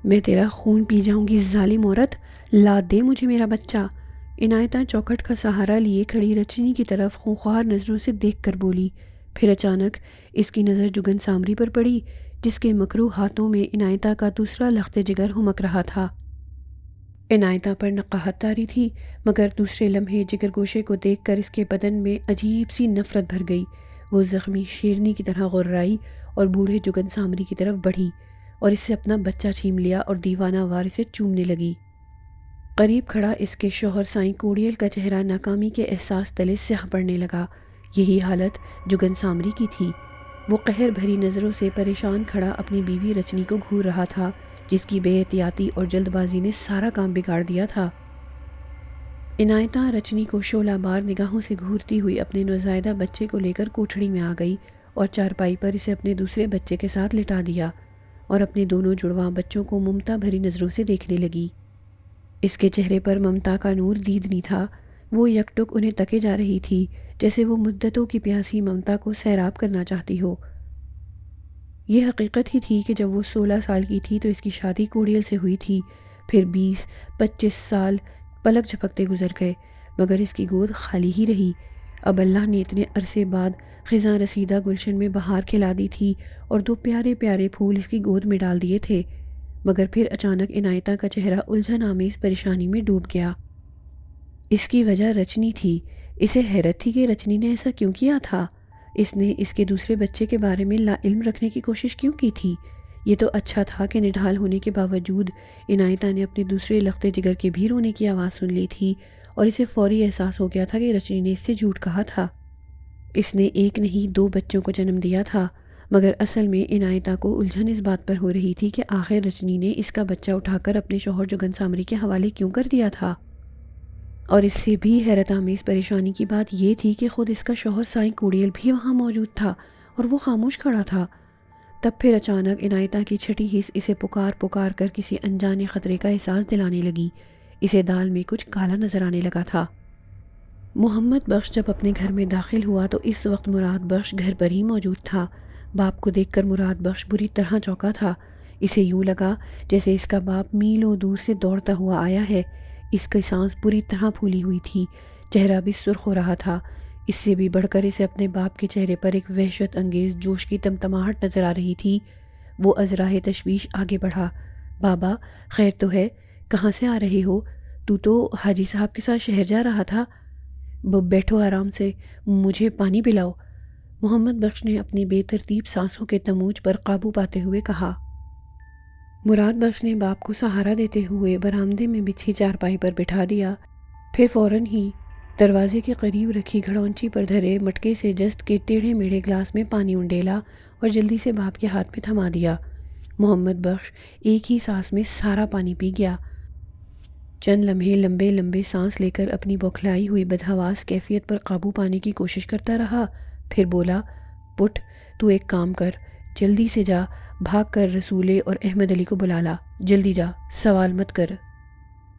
میں تیرا خون پی جاؤں گی ظالم عورت، لا دے مجھے میرا بچہ۔ عنایتہ چوکھٹ کا سہارا لیے کھڑی رچنی کی طرف خونخوار نظروں سے دیکھ کر بولی۔ پھر اچانک اس کی نظر جگن سامری پر پڑی، جس کے مکروہ ہاتھوں میں عنایتہ کا دوسرا لخت جگر ہمک رہا تھا۔ عنایتہ پر نقاہت طاری تھی، مگر دوسرے لمحے جگر گوشے کو دیکھ کر اس کے بدن میں عجیب سی نفرت بھر گئی۔ وہ زخمی شیرنی کی طرح غررائی اور بوڑھے جگن سامری کی طرف بڑھی اور اس سے اپنا بچہ چھین لیا اور دیوانہ وار اسے چومنے لگی۔ قریب کھڑا اس کے شوہر سائیں کوڑیل کا چہرہ ناکامی کے احساس تلے سیاہ پڑنے لگا۔ یہی حالت جگن سامری کی تھی۔ وہ قہر بھری نظروں سے پریشان کھڑا اپنی بیوی رچنی کو گھور رہا تھا، جس کی بے احتیاطی اور جلد بازی نے سارا کام بگاڑ دیا تھا۔ عنایتہ رچنی کو شعلہ بار نگاہوں سے گھورتی ہوئی اپنے نوزائیدہ بچے کو لے کر کوٹھڑی میں آ گئی اور چارپائی پر اسے اپنے دوسرے بچے کے ساتھ لٹا دیا اور اپنے دونوں جڑواں بچوں کو ممتا بھری نظروں سے دیکھنے لگی۔ اس کے چہرے پر ممتا کا نور دیدنی تھا۔ وہ یک ٹک انہیں تکے جا رہی تھی، جیسے وہ مدتوں کی پیاسی ممتا کو سیراب کرنا چاہتی ہو۔ یہ حقیقت ہی تھی کہ جب وہ 16 سال کی تھی تو اس کی شادی کوڑیل سے ہوئی تھی، پھر 20-25 سال پلک جھپکتے گزر گئے، مگر اس کی گود خالی ہی رہی۔ اب اللہ نے اتنے عرصے بعد خزاں رسیدہ گلشن میں بہار کھلا دی تھی اور 2 پیارے پیارے پھول اس کی گود میں ڈال دیے تھے، مگر پھر اچانک عنایتہ کا چہرہ الجھن آمیز پریشانی میں ڈوب گیا۔ اس کی وجہ رچنی تھی۔ اسے حیرت تھی کہ رچنی نے ایسا کیوں کیا تھا۔ اس نے اس کے دوسرے بچے کے بارے میں لا علم رکھنے کی کوشش کیوں کی تھی؟ یہ تو اچھا تھا کہ نڈھال ہونے کے باوجود عنایتہ نے اپنے دوسرے لخت جگر کے بھی رونے کی آواز سن لی تھی اور اسے فوری احساس ہو گیا تھا کہ رچنی نے اس سے جھوٹ کہا تھا۔ اس نے ایک نہیں 2 بچوں کو جنم دیا تھا، مگر اصل میں عنایتہ کو الجھن اس بات پر ہو رہی تھی کہ آخر رچنی نے اس کا بچہ اٹھا کر اپنے شوہر جگن سامری کے حوالے کیوں کر دیا تھا۔ اور اس سے بھی حیرت آمیز پریشانی کی بات یہ تھی کہ خود اس کا شوہر سائیں کوڑیل بھی وہاں موجود تھا اور وہ خاموش کھڑا تھا۔ تب پھر اچانک عنایتہ کی چھٹی حس اسے پکار پکار کر کسی انجانے خطرے کا احساس دلانے لگی۔ اسے دال میں کچھ کالا نظر آنے لگا تھا۔ محمد بخش جب اپنے گھر میں داخل ہوا تو اس وقت مراد بخش گھر پر ہی موجود تھا۔ باپ کو دیکھ کر مراد بخش بری طرح چونکا تھا۔ اسے یوں لگا جیسے اس کا باپ میلوں دور سے دوڑتا ہوا آیا ہے۔ اس کی سانس بری طرح پھولی ہوئی تھی، چہرہ بھی سرخ ہو رہا تھا۔ اس سے بھی بڑھ کر اسے اپنے باپ کے چہرے پر ایک وحشت انگیز جوش کی تمتماہٹ نظر آ رہی تھی۔ وہ ازراہ تشویش آگے بڑھا۔ بابا خیر تو ہے؟ کہاں سے آ رہے ہو؟ تو حاجی صاحب کے ساتھ شہر جا رہا تھا؟ بیٹھو آرام سے، مجھے پانی پلاؤ۔ محمد بخش نے اپنی بے ترتیب سانسوں کے تموج پر قابو پاتے ہوئے کہا۔ مراد بخش نے باپ کو سہارا دیتے ہوئے برآمدے میں بچھی چارپائی پر بٹھا دیا، پھر فوراً ہی دروازے کے قریب رکھی گھڑونچی پر دھرے مٹکے سے جست کے ٹیڑھے میڑھے گلاس میں پانی انڈیلا اور جلدی سے باپ کے ہاتھ میں تھما دیا۔ محمد بخش ایک ہی سانس میں سارا پانی پی گیا۔ چند لمحے لمبے لمبے سانس لے کر اپنی بوکھلائی ہوئی بدحواس کیفیت پر قابو پانے کی کوشش کرتا رہا، پھر بولا، پٹ تو ایک کام کر، جلدی سے جا، بھاگ کر رسولے اور احمد علی کو بلا لا، جلدی جا، سوال مت کر۔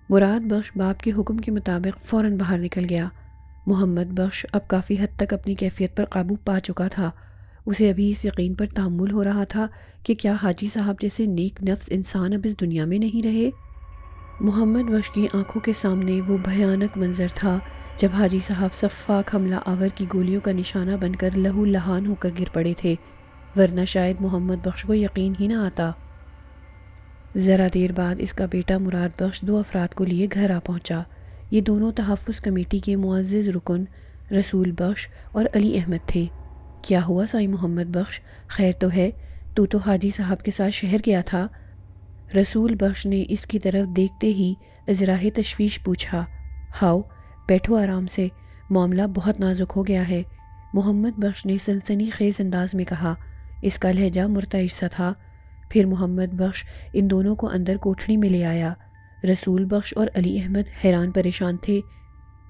مراد بخش باپ کے حکم کے مطابق فوراً باہر نکل گیا۔ محمد بخش اب کافی حد تک اپنی کیفیت پر قابو پا چکا تھا۔ اسے ابھی اس یقین پر تامل ہو رہا تھا کہ کیا حاجی صاحب جیسے نیک نفس انسان اب اس دنیا میں نہیں رہے۔ محمد بخش کی آنکھوں کے سامنے وہ بھیانک منظر تھا جب حاجی صاحب سفاک حملہ آور کی گولیوں کا نشانہ بن کر لہو لہان ہو کر گر پڑے تھے، ورنہ شاید محمد بخش کو یقین ہی نہ آتا۔ ذرا دیر بعد اس کا بیٹا مراد بخش 2 افراد کو لیے گھر آ پہنچا۔ یہ دونوں تحفظ کمیٹی کے معزز رکن رسول بخش اور علی احمد تھے۔ کیا ہوا سائیں محمد بخش؟ خیر تو ہے؟ تو حاجی صاحب کے ساتھ شہر گیا تھا؟ رسول بخش نے اس کی طرف دیکھتے ہی ازراہ تشویش پوچھا۔ ہاؤ، بیٹھو آرام سے، معاملہ بہت نازک ہو گیا ہے، محمد بخش نے سنسنی خیز انداز میں کہا۔ اس کا لہجہ مرتعش سا تھا۔ پھر محمد بخش ان دونوں کو اندر کوٹھڑی میں لے آیا۔ رسول بخش اور علی احمد حیران پریشان تھے۔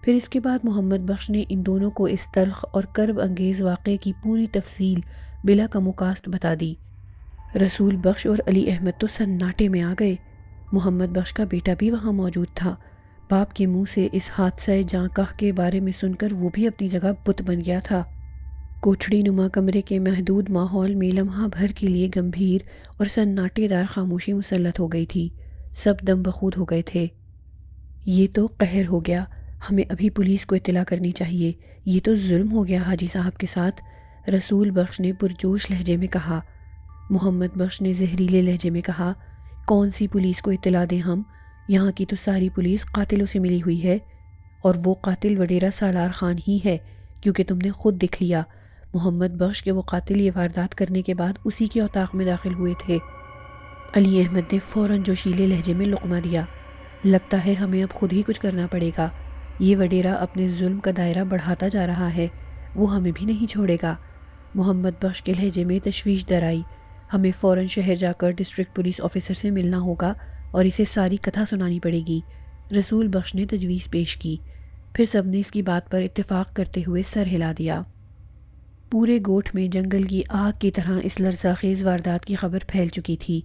پھر اس کے بعد محمد بخش نے ان دونوں کو اس تلخ اور کرب انگیز واقعے کی پوری تفصیل بلا کم و کاست بتا دی۔ رسول بخش اور علی احمد تو سناٹے میں آ گئے۔ محمد بخش کا بیٹا بھی وہاں موجود تھا۔ باپ کے منہ سے اس حادثہ جاں کاہ کے بارے میں سن کر وہ بھی اپنی جگہ بت بن گیا تھا۔ کوٹھڑی نما کمرے کے محدود ماحول میں لمحہ بھر کے لیے گمبھیر اور سناٹے دار خاموشی مسلط ہو گئی تھی۔ سب دم بخود ہو گئے تھے۔ یہ تو قہر ہو گیا، ہمیں ابھی پولیس کو اطلاع کرنی چاہیے، یہ تو ظلم ہو گیا حاجی صاحب کے ساتھ، رسول بخش نے پرجوش لہجے میں کہا۔ محمد بخش نے زہریلے لہجے میں کہا، کون سی پولیس کو اطلاع دیں ہم؟ یہاں کی تو ساری پولیس قاتلوں سے ملی ہوئی ہے، اور وہ قاتل وڈیرا سالار خان ہی ہے، کیونکہ تم نے خود دیکھ لیا محمد بخش کے وہ قاتل یہ واردات کرنے کے بعد اسی کے اتاق میں داخل ہوئے تھے۔ علی احمد نے فوراً جوشیلے لہجے میں لقمہ دیا۔ لگتا ہے ہمیں اب خود ہی کچھ کرنا پڑے گا، یہ وڈیرا اپنے ظلم کا دائرہ بڑھاتا جا رہا ہے، وہ ہمیں بھی نہیں چھوڑے گا۔ محمد بخش کے لہجے میں تشویش در آئی۔ ہمیں فوراً شہر جا کر ڈسٹرکٹ پولیس آفیسر سے ملنا ہوگا اور اسے ساری کتھا سنانی پڑے گی، رسول بخش نے تجویز پیش کی۔ پھر سب نے اس کی بات پر اتفاق کرتے ہوئے سر ہلا دیا۔ پورے گوٹھ میں جنگل کی آگ کی طرح اس لرزاخیز واردات کی خبر پھیل چکی تھی۔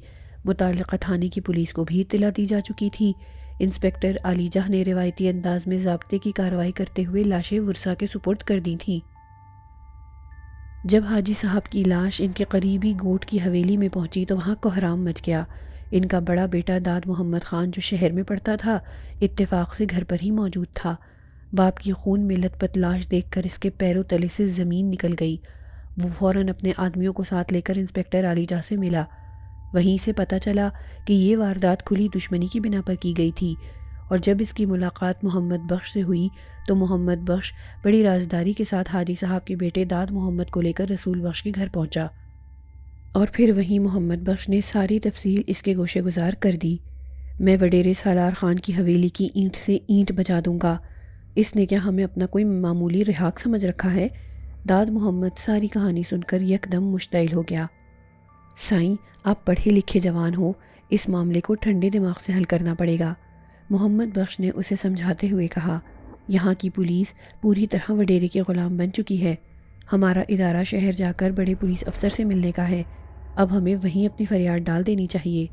متعلقہ تھانے کی پولیس کو بھی اطلاع دی جا چکی تھی۔ انسپکٹر علی جاہ نے روایتی انداز میں ضابطے کی کارروائی کرتے ہوئے لاشیں ورثا کے سپرد کر دی تھیں۔ جب حاجی صاحب کی لاش ان کے قریبی گوٹھ کی حویلی میں پہنچی تو وہاں کوہرام مچ گیا۔ ان کا بڑا بیٹا داد محمد خان جو شہر میں پڑھتا تھا، اتفاق سے گھر پر ہی موجود تھا۔ باپ کی خون میں لت پت لاش دیکھ کر اس کے پیروں تلے سے زمین نکل گئی۔ وہ فوراً اپنے آدمیوں کو ساتھ لے کر انسپکٹر علی جاہ سے ملا۔ وہیں سے پتہ چلا کہ یہ واردات کھلی دشمنی کی بنا پر کی گئی تھی، اور جب اس کی ملاقات محمد بخش سے ہوئی تو محمد بخش بڑی رازداری کے ساتھ حاجی صاحب کے بیٹے داد محمد کو لے کر رسول بخش کے گھر پہنچا، اور پھر وہیں محمد بخش نے ساری تفصیل اس کے گوشے گزار کر دی۔ میں وڈیرے سالار خان کی حویلی کی اینٹ سے اینٹ بجا دوں گا، اس نے کیا ہمیں اپنا کوئی معمولی رہاق سمجھ رکھا ہے؟ داد محمد ساری کہانی سن کر یک دم مشتعل ہو گیا۔ سائیں، آپ پڑھے لکھے جوان ہو، اس معاملے کو ٹھنڈے دماغ سے حل کرنا پڑے گا، محمد بخش نے اسے سمجھاتے ہوئے کہا۔ یہاں کی پولیس پوری طرح وڈیرے کے غلام بن چکی ہے۔ ہمارا ادارہ شہر جا کر بڑے پولیس افسر سے ملنے کا ہے، اب ہمیں وہیں اپنی فریاد ڈال دینی چاہیے۔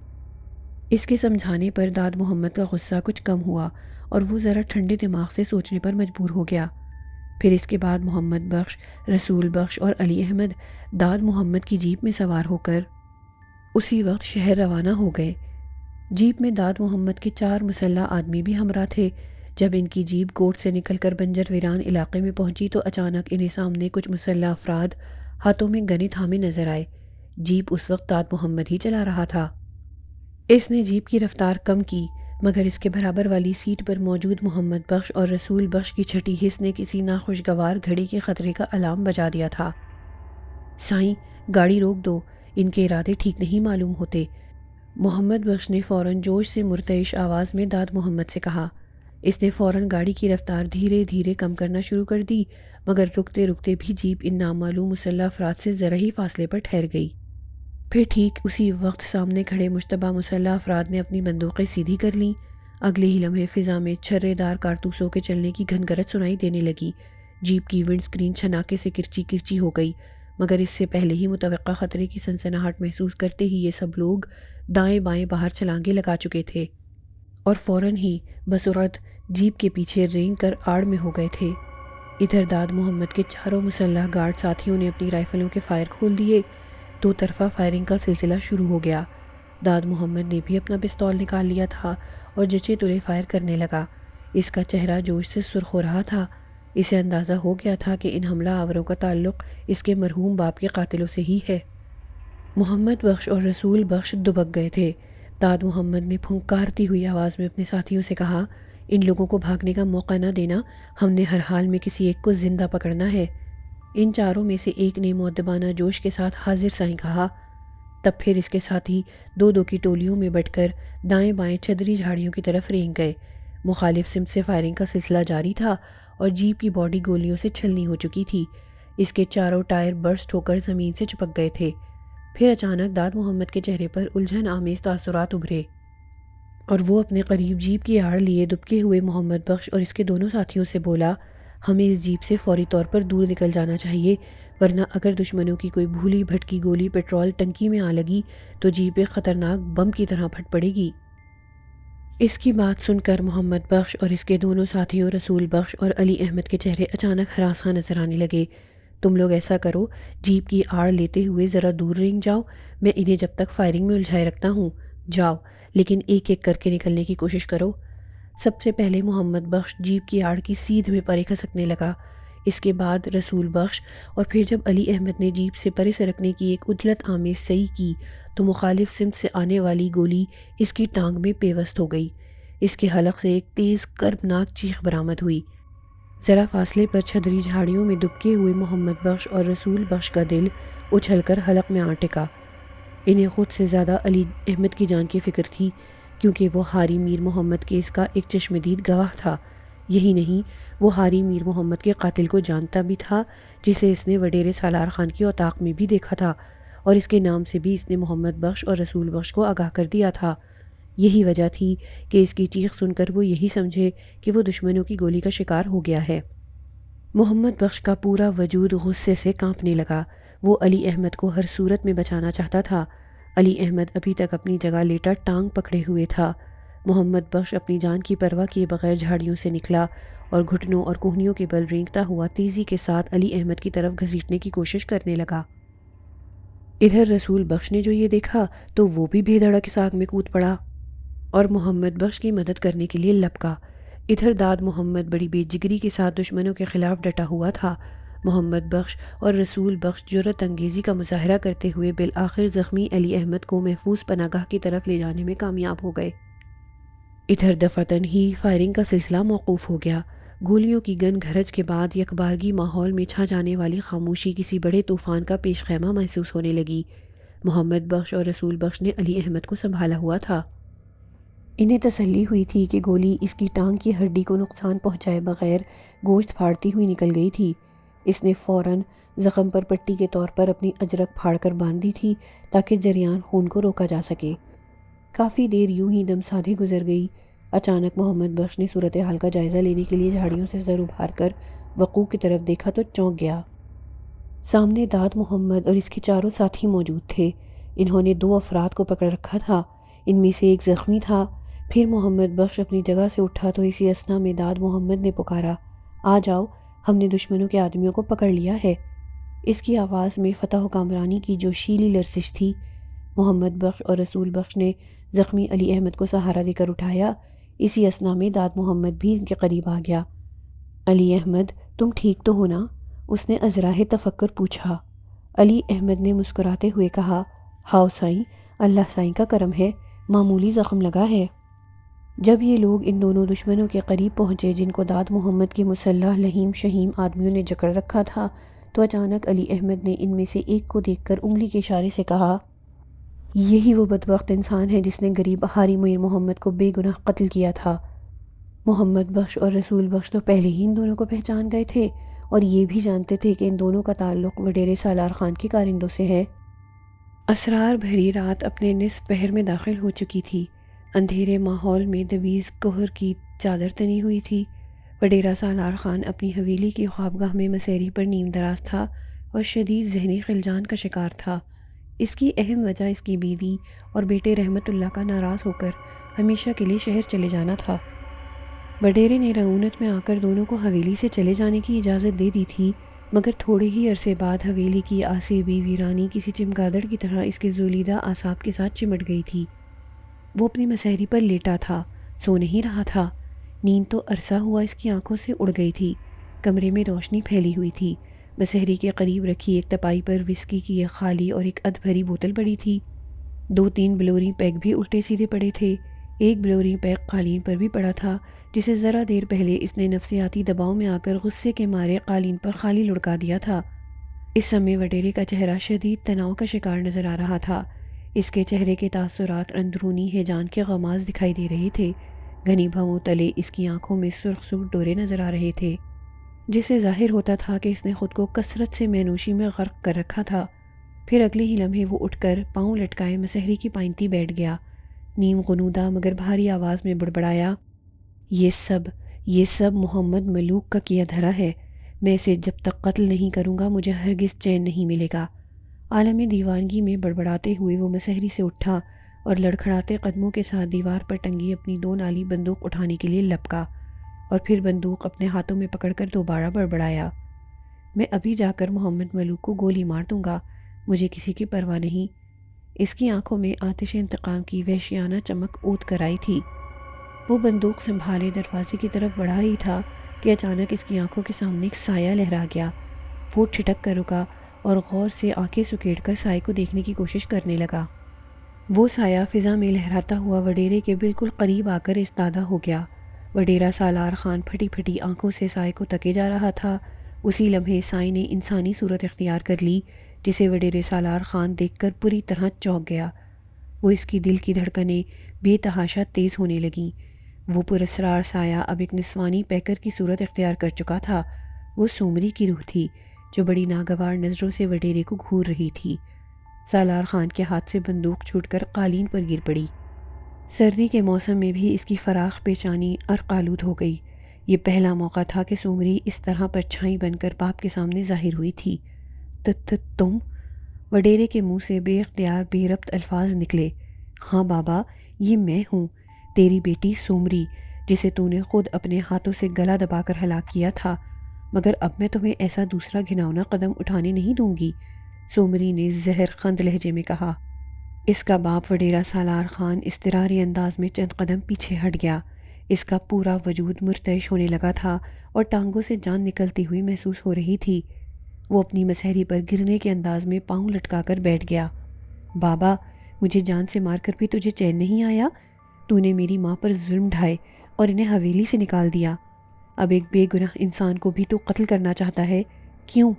اس کے سمجھانے پر داد محمد کا غصہ کچھ کم ہوا اور وہ ذرا ٹھنڈے دماغ سے سوچنے پر مجبور ہو گیا۔ پھر اس کے بعد محمد بخش، رسول بخش اور علی احمد داد محمد کی جیپ میں سوار ہو کر اسی وقت شہر روانہ ہو گئے۔ جیپ میں داد محمد کے 4 مسلح آدمی بھی ہمراہ تھے۔ جب ان کی جیپ گوٹھ سے نکل کر بنجر ویران علاقے میں پہنچی تو اچانک انہیں سامنے کچھ مسلح افراد ہاتھوں میں گنے تھامے نظر آئے۔ جیپ اس وقت داد محمد ہی چلا رہا تھا۔ اس نے جیپ کی رفتار کم کی، مگر اس کے برابر والی سیٹ پر موجود محمد بخش اور رسول بخش کی چھٹی حس نے کسی ناخوشگوار گھڑی کے خطرے کا الارم بجا دیا تھا۔ سائیں، گاڑی روک دو، ان کے ارادے ٹھیک نہیں معلوم ہوتے، محمد بخش نے فوراً جوش سے مرتعش آواز میں داد محمد سے کہا۔ اس نے فوراً گاڑی کی رفتار دھیرے دھیرے کم کرنا شروع کر دی، مگر رکتے رکتے بھی جیپ ان نامعلوم مسلح افراد سے ذرا ہی فاصلے پر ٹھہر گئی۔ پھر ٹھیک اسی وقت سامنے کھڑے مشتبہ مسلح افراد نے اپنی بندوقیں سیدھی کر لیں۔ اگلے ہی لمحے فضا میں چھرے دار کارتوسوں کے چلنے کی گھنگرج سنائی دینے لگی۔ جیپ کی ونڈ سکرین چھناکے سے کرچی کرچی ہو گئی، مگر اس سے پہلے ہی متوقع خطرے کی سنسناہٹ محسوس کرتے ہی یہ سب لوگ دائیں بائیں باہر چھلانگیں لگا چکے تھے اور فوراً ہی بسرعت جیپ کے پیچھے رینگ کر آڑ میں ہو گئے تھے۔ ادھر داد محمد کے چاروں مسلح گارڈ ساتھیوں نے اپنی رائفلوں کے فائر کھول دیے۔ 2 طرفہ فائرنگ کا سلسلہ شروع ہو گیا۔ داد محمد نے بھی اپنا پستول نکال لیا تھا اور جچے تلے فائر کرنے لگا۔ اس کا چہرہ جوش سے سرخ ہو رہا تھا۔ اسے اندازہ ہو گیا تھا کہ ان حملہ آوروں کا تعلق اس کے مرحوم باپ کے قاتلوں سے ہی ہے۔ محمد بخش اور رسول بخش دبک گئے تھے۔ داد محمد نے پھنکارتی ہوئی آواز میں اپنے ساتھیوں سے کہا، ان لوگوں کو بھاگنے کا موقع نہ دینا، ہم نے ہر حال میں کسی ایک کو زندہ پکڑنا ہے۔ ان چاروں میں سے ایک نے مؤدبانہ جوش کے ساتھ حاضر سائیں کہا۔ تب پھر اس کے ساتھی 2 کی ٹولیوں میں بٹ کر دائیں بائیں چدری جھاڑیوں کی طرف رینگ گئے۔ مخالف سمت سے فائرنگ کا سلسلہ جاری تھا اور جیپ کی باڈی گولیوں سے چھلنی ہو چکی تھی۔ اس کے چاروں ٹائر برسٹ ہو کر زمین سے چپک گئے تھے۔ پھر اچانک داد محمد کے چہرے پر الجھن آمیز تاثرات ابھرے اور وہ اپنے قریب جیپ کی آڑ لیے دبکے ہوئے محمد بخش اور اس کے دونوں ساتھیوں سے بولا، ہمیں اس جیپ سے فوری طور پر دور نکل جانا چاہیے، ورنہ اگر دشمنوں کی کوئی بھولی بھٹکی گولی پیٹرول ٹنکی میں آ لگی تو جیپ ایک خطرناک بم کی طرح پھٹ پڑے گی۔ اس کی بات سن کر محمد بخش اور اس کے دونوں ساتھیوں رسول بخش اور علی احمد کے چہرے اچانک ہراساں نظر آنے لگے۔ تم لوگ ایسا کرو، جیپ کی آڑ لیتے ہوئے ذرا دور رنگ جاؤ، میں انہیں جب تک فائرنگ میں الجھائے رکھتا ہوں۔ جاؤ، لیکن ایک ایک کر کے نکلنے کی کوشش کرو۔ سب سے پہلے محمد بخش جیپ کی آڑ کی سیدھ میں پرے کھسکنے لگا، اس کے بعد رسول بخش، اور پھر جب علی احمد نے جیپ سے پرے سرکنے کی ایک عجلت آمیز سعی کی تو مخالف سمت سے آنے والی گولی اس کی ٹانگ میں پیوست ہو گئی۔ اس کے حلق سے ایک تیز کربناک چیخ برآمد ہوئی۔ ذرا فاصلے پر چھدری جھاڑیوں میں دبکے ہوئے محمد بخش اور رسول بخش کا دل اچھل کر حلق میں آ ٹکا۔ انہیں خود سے زیادہ علی احمد کی جان کی فکر تھی، کیونکہ وہ حاری میر محمد کیس کا ایک چشمدید گواہ تھا۔ یہی نہیں، وہ حاری میر محمد کے قاتل کو جانتا بھی تھا، جسے اس نے وڈیرے سالار خان کی اتاق میں بھی دیکھا تھا، اور اس کے نام سے بھی اس نے محمد بخش اور رسول بخش کو آگاہ کر دیا تھا۔ یہی وجہ تھی کہ اس کی چیخ سن کر وہ یہی سمجھے کہ وہ دشمنوں کی گولی کا شکار ہو گیا ہے۔ محمد بخش کا پورا وجود غصے سے کانپنے لگا۔ وہ علی احمد کو ہر صورت میں بچانا چاہتا تھا۔ علی احمد ابھی تک اپنی جگہ لیٹا ٹانگ پکڑے ہوئے تھا۔ محمد بخش اپنی جان کی پرواہ کیے بغیر جھاڑیوں سے نکلا اور گھٹنوں اور کوہنیوں کے بل رینگتا ہوا تیزی کے ساتھ علی احمد کی طرف گھسیٹنے کی کوشش کرنے لگا۔ ادھر رسول بخش نے جو یہ دیکھا تو وہ بھی بے دھڑک اس آگ میں کود پڑا اور محمد بخش کی مدد کرنے کے لیے لپکا۔ ادھر داد محمد بڑی بے جگری کے ساتھ دشمنوں کے خلاف ڈٹا ہوا تھا۔ محمد بخش اور رسول بخش جرأت انگیزی کا مظاہرہ کرتے ہوئے بالآخر زخمی علی احمد کو محفوظ پناہ گاہ کی طرف لے جانے میں کامیاب ہو گئے۔ ادھر دفعتاً ہی فائرنگ کا سلسلہ موقوف ہو گیا۔ گولیوں کی گن گھرج کے بعد یکبارگی ماحول میں چھا جانے والی خاموشی کسی بڑے طوفان کا پیش خیمہ محسوس ہونے لگی۔ محمد بخش اور رسول بخش نے علی احمد کو سنبھالا ہوا تھا۔ انہیں تسلی ہوئی تھی کہ گولی اس کی ٹانگ کی ہڈی کو نقصان پہنچائے بغیر گوشت پھاڑتی ہوئی نکل گئی تھی۔ اس نے فوراً زخم پر پٹی کے طور پر اپنی اجرک پھاڑ کر باندھ دی تھی تاکہ جریان خون کو روکا جا سکے۔ کافی دیر یوں ہی دم سادھے گزر گئی۔ اچانک محمد بخش نے صورتحال کا جائزہ لینے کے لیے جھاڑیوں سے سر ابھار کر وقوع کی طرف دیکھا تو چونک گیا۔ سامنے داد محمد اور اس کے چاروں ساتھی موجود تھے۔ انہوں نے 2 افراد کو پکڑ رکھا تھا، ان میں سے ایک زخمی تھا۔ پھر محمد بخش اپنی جگہ سے اٹھا تو اسی اثنا میں داد محمد نے پکارا، آ جاؤ، ہم نے دشمنوں کے آدمیوں کو پکڑ لیا ہے۔ اس کی آواز میں فتح و کامرانی کی جوشیلی لرزش تھی۔ محمد بخش اور رسول بخش نے زخمی علی احمد کو سہارا دے کر اٹھایا۔ اسی اثنا میں داد محمد بھی ان کے قریب آ گیا۔ علی احمد، تم ٹھیک تو ہو نا؟ اس نے ازراہ تفکر پوچھا۔ علی احمد نے مسکراتے ہوئے کہا، ہاؤ سائیں، اللہ سائیں کا کرم ہے، معمولی زخم لگا ہے۔ جب یہ لوگ ان دونوں دشمنوں کے قریب پہنچے جن کو داد محمد کے مسلح لہیم شہیم آدمیوں نے جکڑ رکھا تھا، تو اچانک علی احمد نے ان میں سے ایک کو دیکھ کر انگلی کے اشارے سے کہا، یہی وہ بدبخت انسان ہے جس نے غریب حاری میر محمد کو بے گناہ قتل کیا تھا۔ محمد بخش اور رسول بخش تو پہلے ہی ان دونوں کو پہچان گئے تھے اور یہ بھی جانتے تھے کہ ان دونوں کا تعلق وڈیرے سالار خان کے کارندوں سے ہے۔ اسرار بھری رات اپنے نصف پہر میں داخل ہو چکی تھی۔ اندھیرے ماحول میں دویز کہر کی چادر تنی ہوئی تھی۔ وڈیرہ سالار خان اپنی حویلی کی خوابگاہ میں مسیری پر نیم دراز تھا اور شدید ذہنی خلجان کا شکار تھا۔ اس کی اہم وجہ اس کی بیوی اور بیٹے رحمت اللہ کا ناراض ہو کر ہمیشہ کے لیے شہر چلے جانا تھا۔ وڈیرے نے رعونت میں آ کر دونوں کو حویلی سے چلے جانے کی اجازت دے دی تھی، مگر تھوڑے ہی عرصے بعد حویلی کی آسیبی ویرانی کسی چمگادڑ کی طرح اس کے زولیدہ اعصاب کے ساتھ چمٹ گئی تھی۔ وہ اپنی مسہری پر لیٹا تھا، سو نہیں رہا تھا۔ نیند تو عرصہ ہوا اس کی آنکھوں سے اڑ گئی تھی۔ کمرے میں روشنی پھیلی ہوئی تھی۔ مسہری کے قریب رکھی ایک تپائی پر وسکی کی ایک خالی اور ایک ادھ بھری بوتل پڑی تھی۔ 2-3 بلوری پیگ بھی الٹے سیدھے پڑے تھے۔ ایک بلوری پیگ قالین پر بھی پڑا تھا، جسے ذرا دیر پہلے اس نے نفسیاتی دباؤ میں آ کر غصے کے مارے قالین پر خالی لڑکا دیا تھا۔ اس سمے وڈیرے کا چہرہ شدید تناؤ کا شکار نظر آ رہا تھا۔ اس کے چہرے کے تاثرات اندرونی ہیجان کے غماز دکھائی دے رہے تھے۔ گھنی بھووں تلے اس کی آنکھوں میں سرخ سرخ ڈورے نظر آ رہے تھے، جس سے ظاہر ہوتا تھا کہ اس نے خود کو کثرت سے مینوشی میں غرق کر رکھا تھا۔ پھر اگلے ہی لمحے وہ اٹھ کر پاؤں لٹکائے مسہری کی پائنتی بیٹھ گیا۔ نیم غنودہ مگر بھاری آواز میں بڑبڑایا، یہ سب محمد ملوک کا کیا دھرا ہے۔ میں اسے جب تک قتل نہیں کروں گا مجھے ہرگز چین نہیں ملے گا۔ عالم دیوانگی میں بڑبڑاتے ہوئے وہ مسہری سے اٹھا اور لڑکھڑاتے قدموں کے ساتھ دیوار پر ٹنگی اپنی 2 نالی بندوق اٹھانے کے لیے لپکا اور پھر بندوق اپنے ہاتھوں میں پکڑ کر دوبارہ بڑبڑایا، میں ابھی جا کر محمد ملوک کو گولی مار دوں گا، مجھے کسی کی پرواہ نہیں۔ اس کی آنکھوں میں آتش انتقام کی وحشیانہ چمک اوت کر آئی تھی۔ وہ بندوق سنبھالے دروازے کی طرف بڑھا ہی تھا کہ اچانک اس کی آنکھوں کے سامنے ایک سایہ لہرا گیا۔ وہ ٹھٹک کر رکا اور غور سے آنکھیں سکیڑ کر سائے کو دیکھنے کی کوشش کرنے لگا۔ وہ سایہ فضا میں لہراتا ہوا وڈیرے کے بالکل قریب آ کر استادہ ہو گیا۔ وڈیرا سالار خان پھٹی پھٹی آنکھوں سے سائے کو تکے جا رہا تھا۔ اسی لمحے سائے نے انسانی صورت اختیار کر لی، جسے وڈیرے سالار خان دیکھ کر پوری طرح چونک گیا۔ وہ اس کی دل کی دھڑکنیں بے تحاشا تیز ہونے لگیں۔ وہ پراسرار سایہ اب ایک نسوانی پیکر کی صورت اختیار کر چکا تھا۔ وہ سومری کی روح تھی جو بڑی ناگوار نظروں سے وڈیرے کو گھور رہی تھی۔ سالار خان کے ہاتھ سے بندوق چھوٹ کر قالین پر گر پڑی۔ سردی کے موسم میں بھی اس کی فراخ پیشانی عرق آلود ہو گئی۔ یہ پہلا موقع تھا کہ سومری اس طرح پرچھائی بن کر باپ کے سامنے ظاہر ہوئی تھی۔ تم؟ وڈیرے کے منہ سے بے اختیار بے ربط الفاظ نکلے۔ ہاں بابا، یہ میں ہوں، تیری بیٹی سومری، جسے تو نے خود اپنے ہاتھوں سے گلا دبا کر ہلاک کیا تھا، مگر اب میں تمہیں ایسا دوسرا گھناؤنا قدم اٹھانے نہیں دوں گی، سومری نے زہر خند لہجے میں کہا۔ اس کا باپ وڈیرا سالار خان اضطراری انداز میں چند قدم پیچھے ہٹ گیا۔ اس کا پورا وجود مرتعش ہونے لگا تھا اور ٹانگوں سے جان نکلتی ہوئی محسوس ہو رہی تھی۔ وہ اپنی مسہری پر گرنے کے انداز میں پاؤں لٹکا کر بیٹھ گیا۔ بابا، مجھے جان سے مار کر بھی تجھے چین نہیں آیا؟ تو نے میری ماں پر ظلم ڈھائے اور انہیں حویلی سے نکال دیا۔ اب ایک بے گناہ انسان کو بھی تو قتل کرنا چاہتا ہے، کیوں؟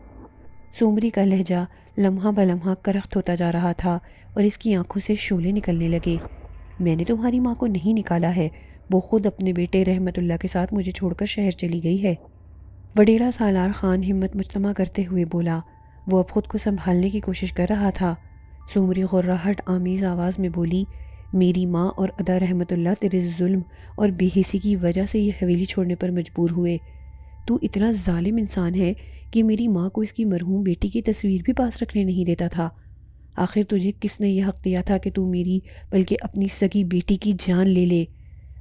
سومری کا لہجہ لمحہ بلمحہ کرخت ہوتا جا رہا تھا اور اس کی آنکھوں سے شعلے نکلنے لگے۔ میں نے تمہاری ماں کو نہیں نکالا ہے، وہ خود اپنے بیٹے رحمت اللہ کے ساتھ مجھے چھوڑ کر شہر چلی گئی ہے۔ وڈیرا سالار خان ہمت مجتمع کرتے ہوئے بولا۔ وہ اب خود کو سنبھالنے کی کوشش کر رہا تھا۔ سومری غراہٹ آمیز آواز میں بولی، میری ماں اور ادا رحمت اللہ تیرے ظلم اور بے حسی کی وجہ سے یہ حویلی چھوڑنے پر مجبور ہوئے۔ تو اتنا ظالم انسان ہے کہ میری ماں کو اس کی مرحوم بیٹی کی تصویر بھی پاس رکھنے نہیں دیتا تھا۔ آخر تجھے کس نے یہ حق دیا تھا کہ تو میری بلکہ اپنی سگی بیٹی کی جان لے لے؟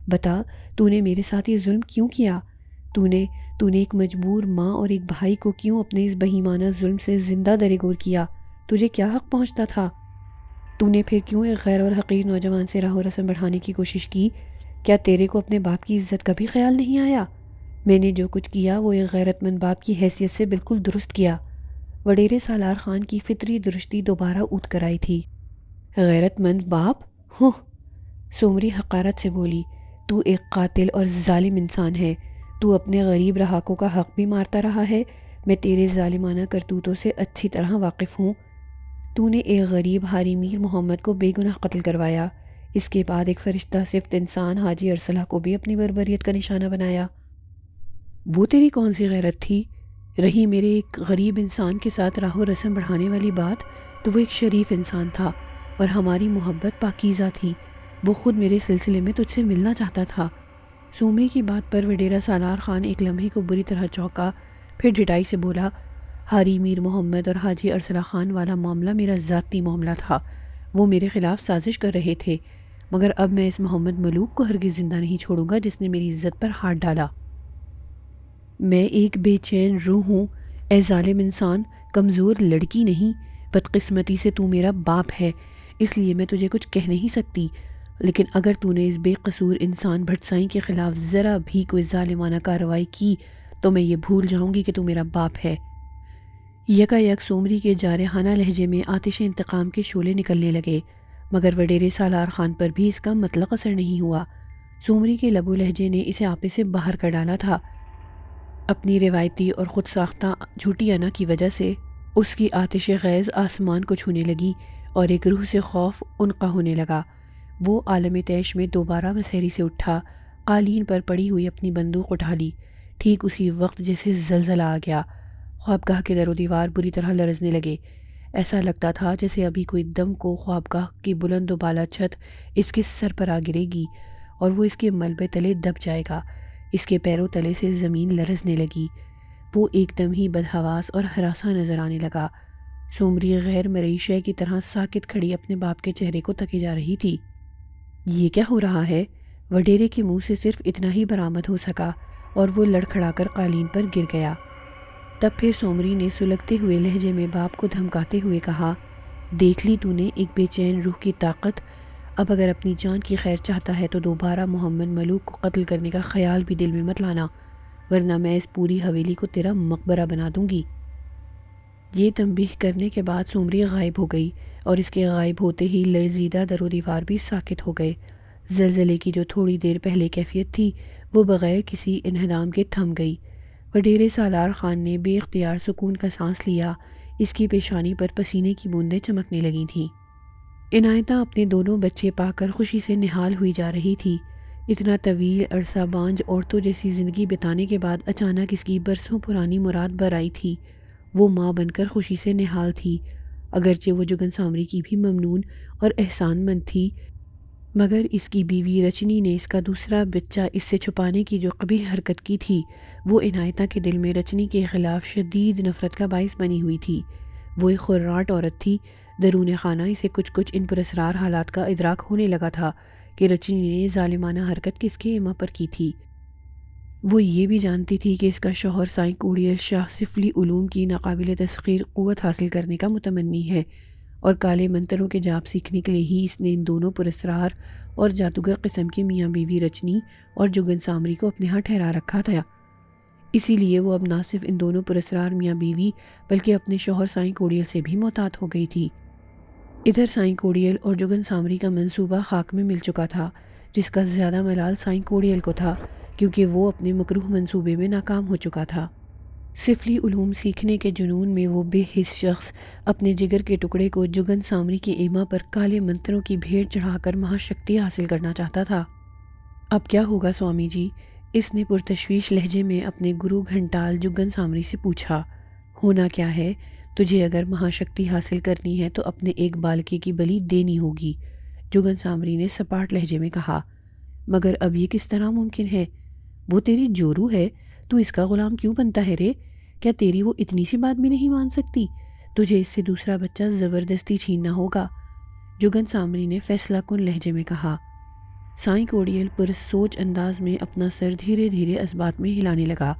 بتا، تو نے میرے ساتھ یہ ظلم کیوں کیا؟ تو نے ایک مجبور ماں اور ایک بھائی کو کیوں اپنے اس بہیمانہ ظلم سے زندہ درگور کیا؟ تجھے کیا حق پہنچتا تھا؟ تو نے پھر کیوں ایک غیر اور حقیر نوجوان سے راہ و رسم بڑھانے کی کوشش کی؟ کیا تیرے کو اپنے باپ کی عزت کا بھی خیال نہیں آیا؟ میں نے جو کچھ کیا وہ ایک غیرت مند باپ کی حیثیت سے بالکل درست کیا۔ وڈیرے سالار خان کی فطری درستی دوبارہ اوت کر آئی تھی۔ غیرت مند باپ؟ ہوں! سومری حقارت سے بولی، تو ایک قاتل اور ظالم انسان ہے۔ تو اپنے غریب رہاکوں کا حق بھی مارتا رہا ہے۔ میں تیرے ظالمانہ کرتوتوں سے اچھی طرح واقف ہوں۔ تو نے ایک غریب حاجی میر محمد کو بے گناہ قتل کروایا۔ اس کے بعد ایک فرشتہ صفت انسان حاجی ارسلہ کو بھی اپنی بربریت کا نشانہ بنایا۔ وہ تیری کون سی غیرت تھی؟ رہی میرے ایک غریب انسان کے ساتھ راہ و رسم بڑھانے والی بات، تو وہ ایک شریف انسان تھا اور ہماری محبت پاکیزہ تھی۔ وہ خود میرے سلسلے میں تجھ سے ملنا چاہتا تھا۔ سومری کی بات پر وڈیرا سالار خان ایک لمحے کو بری طرح چونکا، پھر ڈٹائی سے بولا، حاجی میر محمد اور حاجی ارسلہ خان والا معاملہ میرا ذاتی معاملہ تھا۔ وہ میرے خلاف سازش کر رہے تھے، مگر اب میں اس محمد ملوک کو ہرگز زندہ نہیں چھوڑوں گا جس نے میری عزت پر ہاتھ ڈالا۔ میں ایک بے چین روح ہوں، اے ظالم انسان، کمزور لڑکی نہیں۔ بدقسمتی سے تو میرا باپ ہے، اس لیے میں تجھے کچھ کہہ نہیں سکتی، لیکن اگر تو نے اس بے قصور انسان بھٹسائی کے خلاف ذرا بھی کوئی ظالمانہ کارروائی کی تو میں یہ بھول جاؤں گی کہ تو میرا باپ ہے۔ یکا یک سومری کے جارحانہ لہجے میں آتش انتقام کے شعلے نکلنے لگے، مگر وڈیرے سالار خان پر بھی اس کا مطلق اثر نہیں ہوا۔ سومری کے لب و لہجے نے اسے آپے سے باہر کر ڈالا تھا۔ اپنی روایتی اور خود ساختہ جھوٹی انا کی وجہ سے اس کی آتش غیظ آسمان کو چھونے لگی اور ایک روح سے خوف انقا ہونے لگا۔ وہ عالم طیش میں دوبارہ مسہری سے اٹھا، قالین پر پڑی ہوئی اپنی بندوق اٹھا لی۔ ٹھیک اسی وقت جیسے زلزلہ آ گیا، خوابگاہ کے در و دیوار بری طرح لرزنے لگے۔ ایسا لگتا تھا جیسے ابھی کوئی دم کو خوابگاہ کی بلند و بالا چھت اس کے سر پر آ گرے گی اور وہ اس کے ملبے تلے دب جائے گا۔ اس کے پیروں تلے سے زمین لرزنے لگی۔ وہ ایک دم ہی بدحواس اور ہراساں نظر آنے لگا۔ سومری غیر مرئی شے کی طرح ساکت کھڑی اپنے باپ کے چہرے کو تکے جا رہی تھی۔ یہ کیا ہو رہا ہے؟ وڈیرے کے منہ سے صرف اتنا ہی برآمد ہو سکا اور وہ لڑکھڑا کر قالین پر گر گیا۔ تب پھر سومری نے سلگتے ہوئے لہجے میں باپ کو دھمکاتے ہوئے کہا، دیکھ لی تو نے ایک بے چین روح کی طاقت، اب اگر اپنی جان کی خیر چاہتا ہے تو دوبارہ محمد ملوک کو قتل کرنے کا خیال بھی دل میں مت لانا، ورنہ میں اس پوری حویلی کو تیرا مقبرہ بنا دوں گی۔ یہ تنبیہ کرنے کے بعد سومری غائب ہو گئی اور اس کے غائب ہوتے ہی لرزیدہ در و دیوار بھی ساکت ہو گئے۔ زلزلے کی جو تھوڑی دیر پہلے کیفیت تھی وہ بغیر کسی انہدام کے تھم گئی۔ وڈیرے سالار خان نے بے اختیار سکون کا سانس لیا، اس کی پیشانی پر پسینے کی بوندیں چمکنے لگی تھیں۔ عنایتہ اپنے دونوں بچے پا کر خوشی سے نہال ہوئی جا رہی تھی۔ اتنا طویل عرصہ بانجھ عورتوں جیسی زندگی بتانے کے بعد اچانک اس کی برسوں پرانی مراد بر آئی تھی۔ وہ ماں بن کر خوشی سے نہال تھی، اگرچہ وہ جگن سامری کی بھی ممنون اور احسان مند تھی، مگر اس کی بیوی رچنی نے اس کا دوسرا بچہ اس سے چھپانے کی جو قبیح حرکت کی تھی وہ عنایتہ کے دل میں رچنی کے خلاف شدید نفرت کا باعث بنی ہوئی تھی۔ وہ ایک خراٹ عورت تھی، درون خانہ اسے کچھ ان پراسرار حالات کا ادراک ہونے لگا تھا کہ رچنی نے ظالمانہ حرکت کس کے ایما پر کی تھی۔ وہ یہ بھی جانتی تھی کہ اس کا شوہر سائیں کوڑیل شاہ سفلی علوم کی ناقابل تسخیر قوت حاصل کرنے کا متمنی ہے، اور کالے منتروں کے جاپ سیکھنے کے لیے ہی اس نے ان دونوں پراسرار اور جادوگر قسم کے میاں بیوی رچنی اور جگن سامری کو اپنے ہاں ٹھہرا رکھا تھا۔ اسی لیے وہ اب نہ صرف ان دونوں پراسرار میاں بیوی بلکہ اپنے شوہر سائیں کوڑیل سے بھی محتاط ہو گئی تھی۔ ادھر سائیں کوڑیل اور جگن سامری کا منصوبہ خاک میں مل چکا تھا، جس کا زیادہ ملال سائیں کوڑیل کو تھا کیونکہ وہ اپنے مکروہ منصوبے میں ناکام ہو چکا تھا۔ سفلی علوم سیکھنے کے جنون میں وہ بے حس شخص اپنے جگر کے ٹکڑے کو جگن سامری کی ایما پر کالے منتروں کی بھیڑ چڑھا کر مہاشکتی حاصل کرنا چاہتا تھا۔ اب کیا ہوگا سوامی جی؟ اس نے پرتشویش لہجے میں اپنے گرو گھنٹال جگن سامری سے پوچھا۔ ہونا کیا ہے؟ تجھے اگر مہاشکتی حاصل کرنی ہے تو اپنے ایک بالکے کی بلی دینی ہوگی، جگن سامری نے سپاٹ لہجے میں کہا۔ مگر اب یہ کس طرح ممکن ہے؟ وہ تیری جورو ہے، تو اس کا غلام کیوں بنتا ہے رے؟ کیا تیری وہ اتنی سی بات بھی نہیں مان سکتی؟ تجھے اس سے دوسرا بچہ زبردستی چھیننا ہوگا، جگن سامری نے فیصلہ کن لہجے میں کہا۔ سائیں کوڑیل پر سوچ انداز میں اپنا سر دھیرے دھیرے اس بات میں ہلانے لگا۔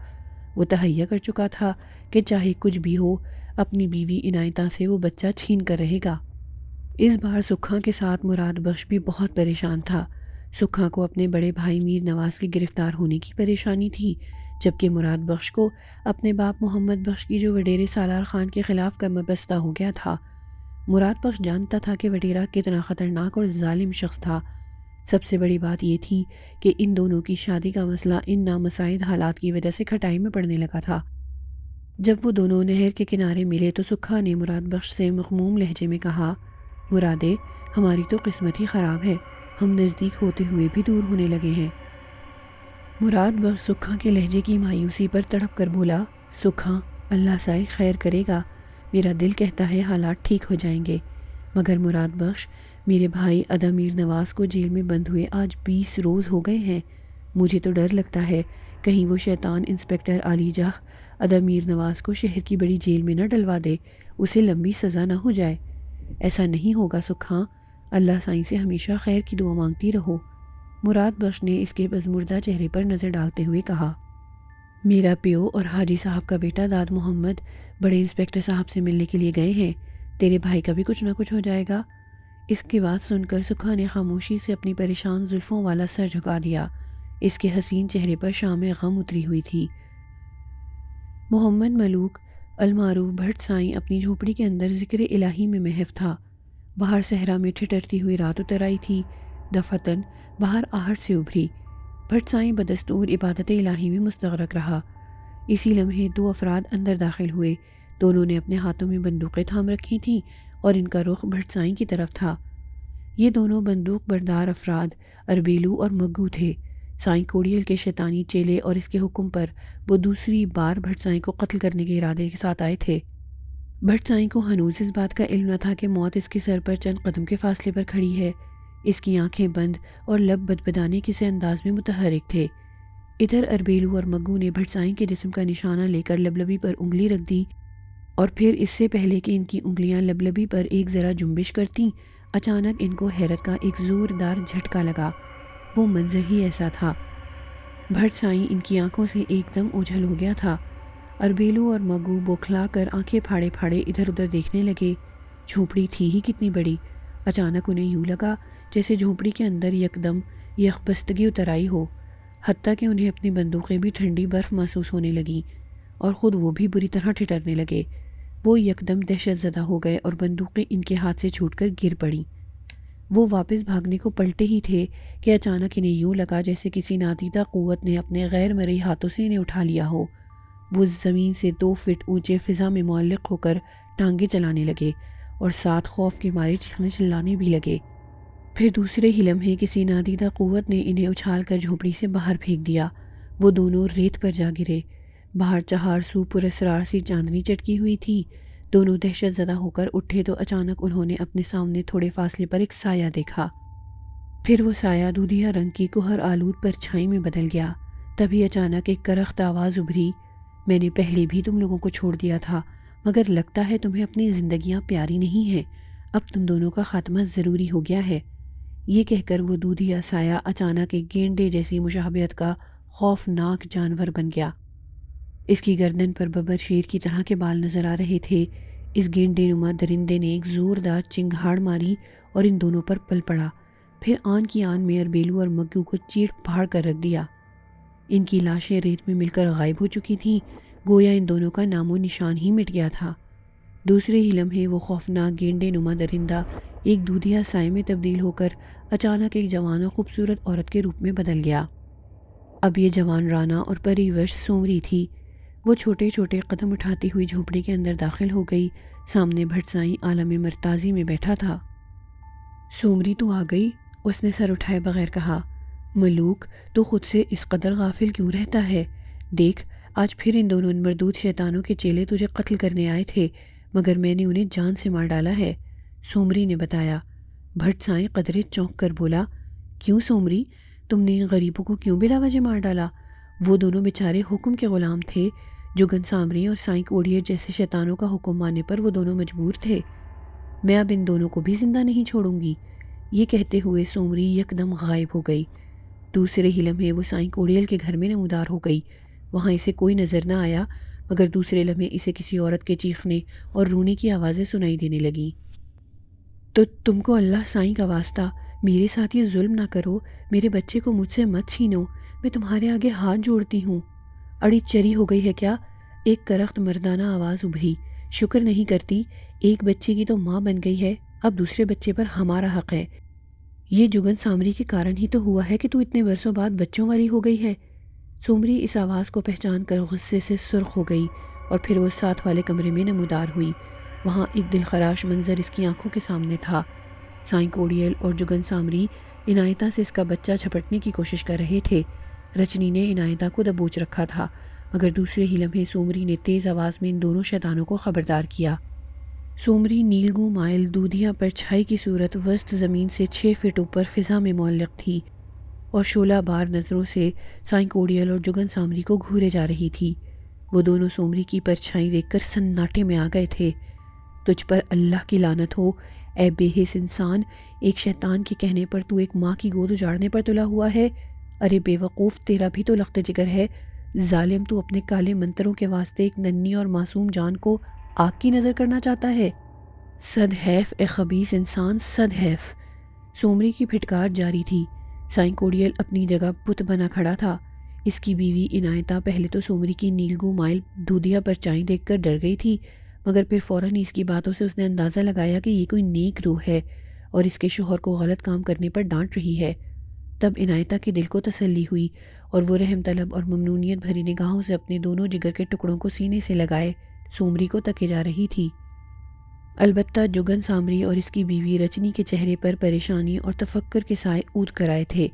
وہ تہیہ کر چکا تھا کہ چاہے کچھ بھی ہو اپنی بیوی عنایتہ سے وہ بچہ چھین کر رہے گا۔ اس بار سکھا کے ساتھ مراد بخش بھی بہت پریشان تھا۔ سکھا کو اپنے بڑے بھائی میر نواز کے گرفتار ہونے کی پریشانی تھی، جبکہ مراد بخش کو اپنے باپ محمد بخش کی جو وڈیرے سالار خان کے خلاف کمر بستہ ہو گیا تھا۔ مراد بخش جانتا تھا کہ وڈیرا کتنا خطرناک اور ظالم شخص تھا۔ سب سے بڑی بات یہ تھی کہ ان دونوں کی شادی کا مسئلہ ان نامساعد حالات کی وجہ سے کھٹائی میں پڑنے لگا تھا۔ جب وہ دونوں نہر کے کنارے ملے تو سکھا نے مراد بخش سے مغموم لہجے میں کہا، مرادے، ہماری تو قسمت ہی خراب ہے، ہم نزدیک ہوتے ہوئے بھی دور ہونے لگے ہیں۔ مراد بخش سکھا کے لہجے کی مایوسی پر تڑپ کر بولا، سکھا، اللہ سائے خیر کرے گا، میرا دل کہتا ہے حالات ٹھیک ہو جائیں گے، مگر مراد بخش، میرے بھائی ادا میر نواز کو جیل میں بند ہوئے آج 20 روز ہو گئے ہیں۔ مجھے تو ڈر لگتا ہے کہیں وہ شیطان انسپکٹر علی جاہ ادا میر نواز کو شہر کی بڑی جیل میں نہ ڈلوا دے، اسے لمبی سزا نہ ہو جائے۔ ایسا نہیں ہوگا سکھا، اللہ سائیں سے ہمیشہ خیر کی دعا مانگتی رہو، مراد بخش نے اس کے بزمردہ چہرے پر نظر ڈالتے ہوئے کہا۔ میرا پیو اور حاجی صاحب کا بیٹا داد محمد بڑے انسپکٹر صاحب سے ملنے کے لیے گئے ہیں، تیرے بھائی کا بھی کچھ نہ کچھ ہو جائے گا۔ اس کی بات سن کر سکھا نے خاموشی سے اپنی پریشان زلفوں والا سر جھکا دیا۔ اس کے حسین چہرے پر شام غم اتری ہوئی تھی۔ محمد ملوک المعروف بھٹ سائیں اپنی جھوپڑی کے اندر ذکر الہی میں محو تھا۔ باہر صحرا میں ٹھٹرتی ہوئی رات اتر آئی تھی، دفعتاً باہر آہٹ سے ابھری۔ بھٹ سائیں بدستور عبادت الہی میں مستغرق رہا۔ اسی لمحے 2 افراد اندر داخل ہوئے، دونوں نے اپنے ہاتھوں میں بندوقیں تھام رکھی تھیں اور ان کا رخ بھٹ سائیں کی طرف تھا۔ یہ دونوں بندوق بردار افراد اربیلو اور مگو تھے۔ سائیں کوڑیل کے شیطانی چیلے اور اس کے حکم پر وہ دوسری بار بھٹ سائیں کو قتل کرنے کے ارادے کے ساتھ آئے تھے۔ بھٹ سائیں کو ہنوز اس بات کا علم نہ تھا کہ موت اس کے سر پر چند قدم کے فاصلے پر کھڑی ہے۔ اس کی آنکھیں بند اور لب بدبدانے کسی انداز میں متحرک تھے۔ ادھر اربیلو اور مگو نے بھٹ سائیں کے جسم کا نشانہ لے کر لبلبی پر انگلی رکھ دی، اور پھر اس سے پہلے کہ ان کی انگلیاں لبلبی پر ایک ذرا جنبش کرتیں، اچانک ان کو حیرت کا ایک زوردار جھٹکا لگا۔ وہ منظر ہی ایسا تھا۔ بھٹ سائیں ان کی آنکھوں سے ایک دم اوجھل ہو گیا تھا۔ اربیلو اور مگو بوکھلا کر آنکھیں پھاڑے پھاڑے ادھر ادھر دیکھنے لگے۔ جھونپڑی تھی ہی کتنی بڑی! اچانک انہیں یوں لگا جیسے جھونپڑی کے اندر یکدم یخبستگی اتر آئی ہو، حتیٰ کہ انہیں اپنی بندوقیں بھی ٹھنڈی برف محسوس ہونے لگیں اور خود وہ بھی بری طرح ٹھٹرنے لگے۔ وہ یکدم دہشت زدہ ہو گئے اور بندوقیں ان کے ہاتھ سے چھوٹ کر گر پڑیں۔ وہ واپس بھاگنے کو پلٹے ہی تھے کہ اچانک انہیں یوں لگا جیسے کسی نادیدہ قوت نے اپنے غیر مرئی ہاتھوں سے انہیں اٹھا لیا ہو۔ وہ زمین سے 2 فٹ اونچے فضا میں معلق ہو کر ٹانگیں چلانے لگے اور ساتھ خوف کے مارے چیخنے چلانے بھی لگے۔ پھر دوسرے ہی لمحے کسی نادیدہ قوت نے انہیں اچھال کر جھونپڑی سے باہر پھینک دیا۔ وہ دونوں ریت پر جا گرے۔ باہر چہار سو پراسرار سی چاندنی چٹکی ہوئی تھی۔ دونوں دہشت زدہ ہو کر اٹھے تو اچانک انہوں نے اپنے سامنے تھوڑے فاصلے پر ایک سایہ دیکھا۔ پھر وہ سایہ دودھیا رنگ کی کہر آلود پرچھائی میں بدل گیا۔ تبھی اچانک ایک کرخت آواز ابھری، میں نے پہلے بھی تم لوگوں کو چھوڑ دیا تھا، مگر لگتا ہے تمہیں اپنی زندگیاں پیاری نہیں ہیں۔ اب تم دونوں کا خاتمہ ضروری ہو گیا ہے۔ یہ کہہ کر وہ دودھیا سایہ اچانک ایک گینڈے جیسی مشابہت کا خوفناک جانور بن گیا۔ اس کی گردن پر ببر شیر کی طرح کے بال نظر آ رہے تھے۔ اس گینڈے نما درندے نے ایک زوردار چنگھاڑ ماری اور ان دونوں پر پل پڑا، پھر آن کی آن میں اربیلو اور مگو کو چیٹ پھاڑ کر رکھ دیا۔ ان کی لاشیں ریت میں مل کر غائب ہو چکی تھیں، گویا ان دونوں کا نام و نشان ہی مٹ گیا تھا۔ دوسرے ہی لمحے وہ خوفناک گینڈے نما درندہ ایک دودھیا سائے میں تبدیل ہو کر اچانک ایک جوان و خوبصورت عورت کے روپ میں بدل گیا۔ اب یہ جوان رانا اور پری وش سومری تھی۔ وہ چھوٹے چھوٹے قدم اٹھاتی ہوئی جھونپڑی کے اندر داخل ہو گئی۔ سامنے بھٹسائی عالم مرتازی میں بیٹھا تھا۔ سومری تو آ گئی، اس نے سر اٹھائے بغیر کہا۔ ملوک تو خود سے اس قدر غافل کیوں رہتا ہے؟ دیکھ، آج پھر ان دونوں مردود شیطانوں کے چیلے تجھے قتل کرنے آئے تھے، مگر میں نے انہیں جان سے مار ڈالا ہے، سومری نے بتایا۔ بھٹسائی قدرے چونک کر بولا، کیوں سومری؟ تم نے ان غریبوں کو کیوں بلا وجہ مار ڈالا؟ وہ دونوں بیچارے حکم کے غلام تھے، جگن سامری اور سائیں کوڑیے جیسے شیطانوں کا حکم ماننے پر وہ دونوں مجبور تھے۔ میں اب ان دونوں کو بھی زندہ نہیں چھوڑوں گی۔ یہ کہتے ہوئے سومری یکدم غائب ہو گئی۔ دوسرے ہی لمحے وہ سائیں کوڑیل کے گھر میں نمودار ہو گئی۔ وہاں اسے کوئی نظر نہ آیا، مگر دوسرے لمحے اسے کسی عورت کے چیخنے اور رونے کی آوازیں سنائی دینے لگیں۔ تو تم کو اللہ سائیں کا واسطہ میرے ساتھ یہ ظلم نہ کرو، میرے بچے کو مجھ سے مت چھینو، میں تمہارے آگے ہاتھ جوڑتی ہوں۔ اڑی چری ہو گئی ہے کیا؟ ایک کرخت مردانہ آواز ابھری۔ شکر نہیں کرتی، ایک بچے کی تو ماں بن گئی ہے، اب دوسرے بچے پر ہمارا حق ہے۔ یہ جگن سامری کے کارن ہی تو ہوا ہے کہ تو اتنے برسوں بعد بچوں والی ہو گئی ہے۔ سومری اس آواز کو پہچان کر غصے سے سرخ ہو گئی اور پھر وہ ساتھ والے کمرے میں نمودار ہوئی۔ وہاں ایک دلخراش منظر اس کی آنکھوں کے سامنے تھا۔ سائیں کوڑیل اور جگن سامری عنایتہ سے اس کا بچہ جھپٹنے کی کوشش کر رہے تھے۔ رچنی نے عنایتہ کو دبوچ رکھا تھا، مگر دوسرے ہی لمحے سومری نے تیز آواز میں ان دونوں شیطانوں کو خبردار کیا۔ سومری نیلگوں مائل دودھیا پرچھائی کی صورت وسط زمین سے 6 فٹ اوپر فضا میں معلق تھی اور شعلہ بار نظروں سے سائیں کوڑیل اور جگن سامری کو گھورے جا رہی تھی۔ وہ دونوں سومری کی پرچھائی دیکھ کر سناٹے میں آ گئے تھے۔ تجھ پر اللہ کی لعنت ہو، اے بے حس انسان! ایک شیطان کے کہنے پر تو ایک ماں کی گود اجاڑنے پر تلا ہوا ہے؟ ارے بے وقوف، تیرا بھی تو لخت جگر ہے۔ ظالم، تو اپنے کالے منتروں کے واسطے ایک ننھی اور معصوم جان کو آگ کی نظر کرنا چاہتا ہے۔ صد حیف اے خبیث انسان، صد حیف! سومری کی پھٹکار جاری تھی۔ سائیں کوڑیل اپنی جگہ بت بنا کھڑا تھا۔ اس کی بیوی عنایتہ پہلے تو سومری کی نیلگوں مائل دودھیا پرچھائی دیکھ کر ڈر گئی تھی، مگر پھر فوراً اس کی باتوں سے اس نے اندازہ لگایا کہ یہ کوئی نیک روح ہے اور اس کے شوہر کو غلط کام کرنے پر ڈانٹ رہی ہے۔ تب عنایتہ کے دل کو تسلی ہوئی اور وہ رحم طلب اور ممنونیت بھری نگاہوں سے اپنے دونوں جگر کے ٹکڑوں کو سینے سے لگائے سومری کو تکے جا رہی تھی۔ البتہ جگن سامری اور اس کی بیوی رچنی کے چہرے پر پریشانی اور تفکر کے سائے اود کر آئے تھے۔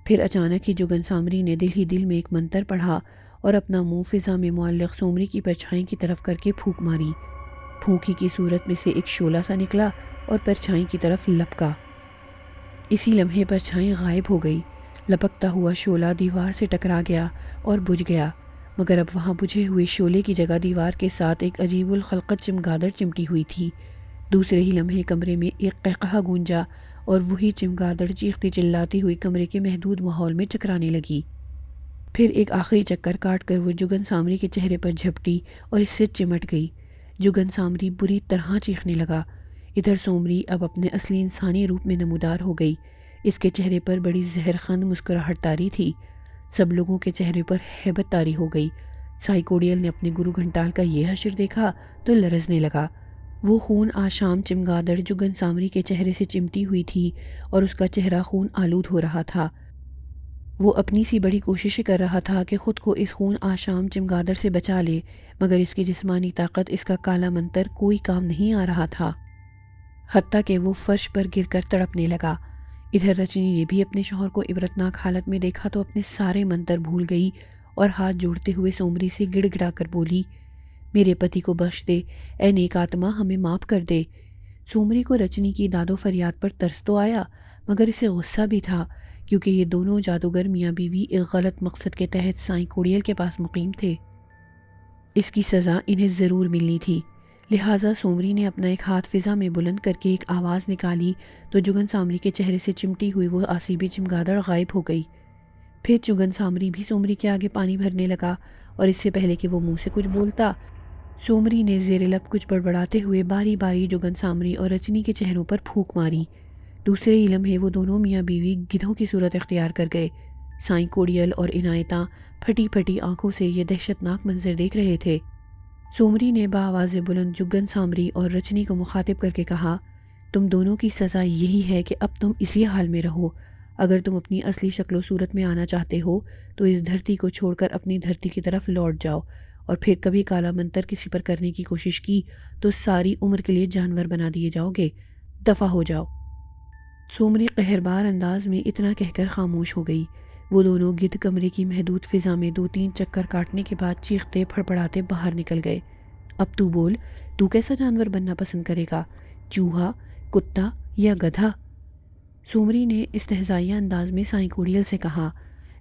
پھر اچانک ہی جگن سامری نے دل ہی دل میں ایک منتر پڑھا اور اپنا منہ فضا میں معلق سومری کی پرچھائی کی طرف کر کے پھونک ماری۔ پھونکی کی صورت میں سے ایک شعلہ سا نکلا اور پرچھائی کی طرف لپکا۔ اسی لمحے پرچھائی غائب ہو گئی۔ لپکتا ہوا شعلہ دیوار سے ٹکرا گیا اور بجھ گیا، مگر اب وہاں بجھے ہوئے شعلے کی جگہ دیوار کے ساتھ ایک عجیب الخلقت چمگادڑ چمٹی ہوئی تھی۔ دوسرے ہی لمحے کمرے میں ایک قہقہہ گونجا اور وہی چمگادڑ چیختی چلاتی ہوئی کمرے کے محدود ماحول میں چکرانے لگی۔ پھر ایک آخری چکر کاٹ کر وہ جگن سامری کے چہرے پر جھپٹی اور اس سے چمٹ گئی۔ جگن سامری بری طرح چیخنے لگا۔ ادھر سومری اب اپنے اصلی انسانی روپ میں نمودار ہو گئی۔ اس کے چہرے پر بڑی زہرخند مسکراہٹ طاری تھی۔ سب لوگوں کے چہرے پر ہیبت طاری ہو گئی۔ سائی کوڈیل نے اپنے گرو گھنٹال کا یہ حشر دیکھا تو لرزنے لگا۔ وہ خون آشام چمگادڑ جگن سامری کے چہرے سے چمٹی ہوئی تھی اور اس کا چہرہ خون آلود ہو رہا تھا۔ وہ اپنی سی بڑی کوششیں کر رہا تھا کہ خود کو اس خون آشام چمگادڑ سے بچا لے، مگر اس کی جسمانی طاقت، اس کا کالا منتر کوئی کام نہیں آ رہا تھا، حتیٰ کہ وہ فرش پر گر کر تڑپنے لگا۔ ادھر رجنی نے بھی اپنے شوہر کو عبرتناک حالت میں دیکھا تو اپنے سارے منتر بھول گئی اور ہاتھ جوڑتے ہوئے سومری سے گڑ گڑا کر بولی، میرے پتی کو بخش دے، اے نیک آتما، ہمیں معاف کر دے۔ سومری کو رجنی کی داد و فریاد پر ترس تو آیا، مگر اسے غصہ بھی تھا، کیونکہ یہ دونوں جادوگر میاں بیوی ایک غلط مقصد کے تحت سائیں کوڈیل کے پاس مقیم تھے۔ اس کی سزا انہیں ضرور ملنی تھی۔ لہٰذا سومری نے اپنا ایک ہاتھ فضا میں بلند کر کے ایک آواز نکالی تو جگن سامری کے چہرے سے چمٹی ہوئی وہ آسیبی چمگادڑ غائب ہو گئی۔ پھر جگن سامری بھی سومری کے آگے پانی بھرنے لگا اور اس سے پہلے کہ وہ منہ سے کچھ بولتا، سومری نے زیر لب کچھ بڑبڑاتے ہوئے باری باری جگن سامری اور رجنی کے چہروں پر پھونک ماری۔ دوسرے ہی لمحے وہ دونوں میاں بیوی گدھوں کی صورت اختیار کر گئے۔ سائیں کوڈیل اور عنایتاں پھٹی پھٹی آنکھوں سے یہ دہشتناک منظر دیکھ رہے تھے۔ سومری نے بآواز بلند جگن سامری اور رجنی کو مخاطب کر کے کہا، تم دونوں کی سزا یہی ہے کہ اب تم اسی حال میں رہو۔ اگر تم اپنی اصلی شکل و صورت میں آنا چاہتے ہو تو اس دھرتی کو چھوڑ کر اپنی دھرتی کی طرف لوٹ جاؤ، اور پھر کبھی کالا منتر کسی پر کرنے کی کوشش کی تو ساری عمر کے لیے جانور بنا دیے جاؤ گے، دفع ہو جاؤ۔ سومری قہربار انداز میں اتنا کہہ کر خاموش ہو گئی۔ وہ دونوں گدھ کمرے کی محدود فضا میں 2-3 چکر کاٹنے کے بعد چیختے پھڑپڑاتے باہر نکل گئے۔ اب تو بول، تو کیسا جانور بننا پسند کرے گا، چوہا، کتا یا گدھا؟ سومری نے استہزائیہ انداز میں سائیں کوڈیل سے کہا۔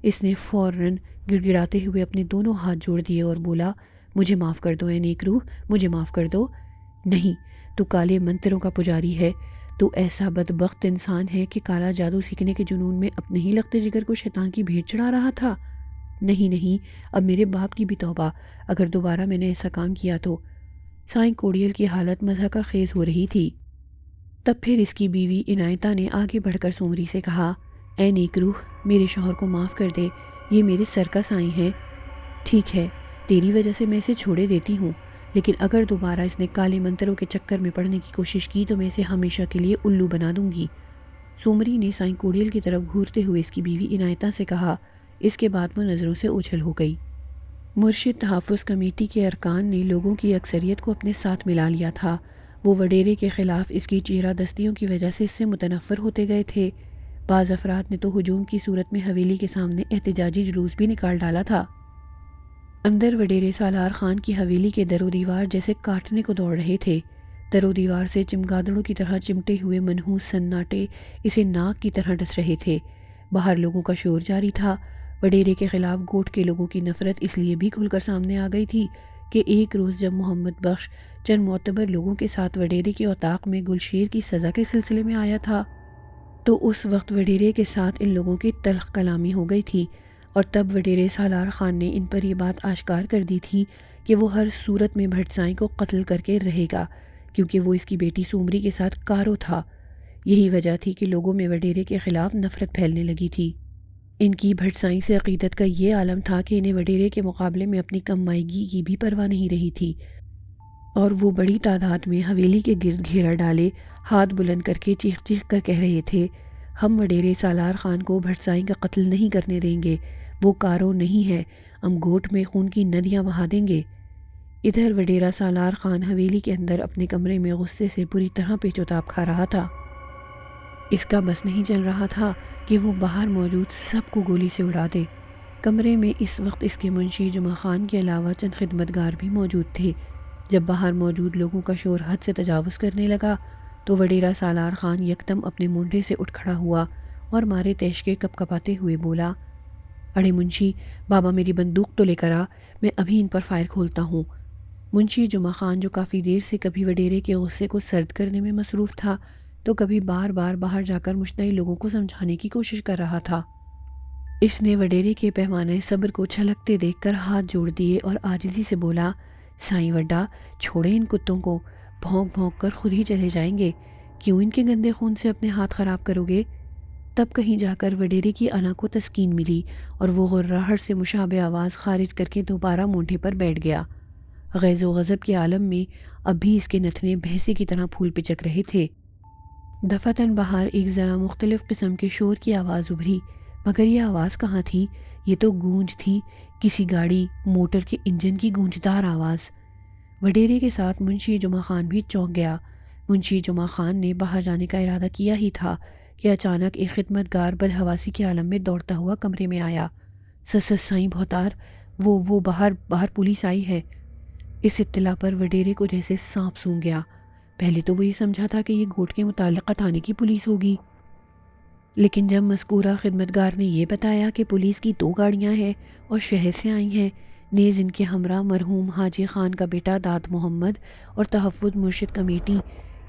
اس نے فوراً گڑ گڑاتے ہوئے اپنے دونوں ہاتھ جوڑ دیے اور بولا، مجھے معاف کر دو اے نیک روح، مجھے معاف کر دو۔ نہیں، تو کالے منتروں کا پجاری ہے، تو ایسا بدبخت انسان ہے کہ کالا جادو سیکھنے کے جنون میں اپنے ہی لخت جگر کو شیطان کی بھیٹ چڑھا رہا تھا۔ نہیں نہیں، اب میرے باپ کی بھی توبہ، اگر دوبارہ میں نے ایسا کام کیا تو۔ سائیں کوڈیل کی حالت مضحکہ خیز ہو رہی تھی۔ تب پھر اس کی بیوی عنایتاں نے آگے بڑھ کر سومری سے کہا، اے نیک روح، میرے شوہر کو معاف کر دے، یہ میرے سر کا سائیں ہے۔ ٹھیک ہے، تیری وجہ سے میں اسے چھوڑے دیتی ہوں، لیکن اگر دوبارہ اس نے کالے منتروں کے چکر میں پڑنے کی کوشش کی تو میں اسے ہمیشہ کے لیے الو بنا دوں گی۔ سومری نے سائیں کوڈیل کی طرف گھورتے ہوئے اس کی بیوی عنایتاں سے کہا۔ اس کے بعد وہ نظروں سے اوجھل ہو گئی۔ مرشد تحفظ کمیٹی کے ارکان نے لوگوں کی اکثریت کو اپنے ساتھ ملا لیا تھا۔ وہ وڈیرے کے خلاف اس کی چہرہ دستیوں کی وجہ سے اس سے متنفر ہوتے گئے تھے۔ بعض افراد نے تو ہجوم کی صورت میں حویلی کے سامنے احتجاجی جلوس بھی نکال ڈالا تھا۔ اندر وڈیرے سالار خان کی حویلی کے در و دیوار جیسے کاٹنے کو دوڑ رہے تھے۔ در و دیوار سے چمگادڑوں کی طرح چمٹے ہوئے منحوس سناٹے اسے ناک کی طرح ڈس رہے تھے۔ باہر لوگوں کا شور جاری تھا۔ وڈیرے کے خلاف گوٹھ کے لوگوں کی نفرت اس لیے بھی کھل کر سامنے آ گئی تھی کہ ایک روز جب محمد بخش چند معتبر لوگوں کے ساتھ وڈیرے کے اتاق میں گلشیر کی سزا کے سلسلے میں آیا تھا، تو اس وقت وڈیرے کے ساتھ ان لوگوں کی تلخ کلامی ہو گئی تھی، اور تب وڈیرے سالار خان نے ان پر یہ بات آشکار کر دی تھی کہ وہ ہر صورت میں بھٹ سائیں کو قتل کر کے رہے گا، کیونکہ وہ اس کی بیٹی سومری کے ساتھ کارو تھا۔ یہی وجہ تھی کہ لوگوں میں وڈیرے کے خلاف نفرت پھیلنے لگی تھی۔ ان کی بھٹ سائیں سے عقیدت کا یہ عالم تھا کہ انہیں وڈیرے کے مقابلے میں اپنی کم مائیگی کی بھی پرواہ نہیں رہی تھی، اور وہ بڑی تعداد میں حویلی کے گرد گھیرا ڈالے ہاتھ بلند کر کے چیخ چیخ کر کہہ رہے تھے، ہم وڈیرے سالار خان کو بھٹ سائیں کا قتل نہیں کرنے دیں گے، وہ کارو نہیں ہے، ہم گوٹ میں خون کی ندیاں بہا دیں گے۔ ادھر وڈیرا سالار خان حویلی کے اندر اپنے کمرے میں غصے سے پوری طرح پیچ و تاب کھا رہا تھا۔ اس کا بس نہیں چل رہا تھا کہ وہ باہر موجود سب کو گولی سے اڑا دے۔ کمرے میں اس وقت اس کے منشی جمعہ خان کے علاوہ چند خدمتگار بھی موجود تھے۔ جب باہر موجود لوگوں کا شور حد سے تجاوز کرنے لگا تو وڈیرا سالار خان یکدم اپنے مونڈے سے اٹھ کھڑا ہوا اور مارے تیش کے کپ کپاتے ہوئے بولا، اڑے منشی، بابا میری بندوق تو لے کر آ، میں ابھی ان پر فائر کھولتا ہوں۔ منشی جمعہ خان جو کافی دیر سے کبھی وڈیرے کے غصے کو سرد کرنے میں مصروف تھا تو کبھی بار بار باہر جا کر مشتعل لوگوں کو سمجھانے کی کوشش کر رہا تھا۔ اس نے وڈیرے کے پیمانے صبر کو چھلکتے دیکھ کر ہاتھ جوڑ دیے اور عاجزی سے بولا، سائیں وڈا، چھوڑیں ان کتوں کو، بھونک بھونک کر خود ہی چلے جائیں گے، کیوں ان کے گندے خون سے اپنے ہاتھ خراب کرو گے؟ تب کہیں جا کر وڈیرے کی انا کو تسکین ملی اور وہ غرہٹ سے مشابہ آواز خارج کر کے دوبارہ مونڈھے پر بیٹھ گیا۔ غیظ و غضب کے عالم میں اب بھی اس کے نتنے بھینسے کی طرح پھول پچک رہے تھے۔ دفعتاً باہر ایک ذرا مختلف قسم کے شور کی آواز ابھری، مگر یہ آواز کہاں تھی؟ یہ تو گونج تھی، کسی گاڑی موٹر کے انجن کی گونجدار آواز۔ وڈیرے کے ساتھ منشی جمعہ خان بھی چونک گیا۔ منشی جمعہ خان نے باہر جانے کا ارادہ کیا ہی تھا کہ اچانک ایک خدمتگار بدحواسی کے عالم میں دوڑتا ہوا کمرے میں آیا۔ سائیں بہتار، وہ باہر پولیس آئی ہے۔ اس اطلاع پر وڈیرے کو جیسے سانپ سونگھ گیا۔ پہلے تو وہ یہ سمجھا تھا کہ یہ گوٹ کے متعلقہ تھانے کی پولیس ہوگی، لیکن جب مذکورہ خدمتگار نے یہ بتایا کہ پولیس کی 2 گاڑیاں ہیں اور شہر سے آئی ہیں، نیز ان کے ہمراہ مرحوم حاجی خان کا بیٹا داد محمد اور تحفظ مرشد کمیٹی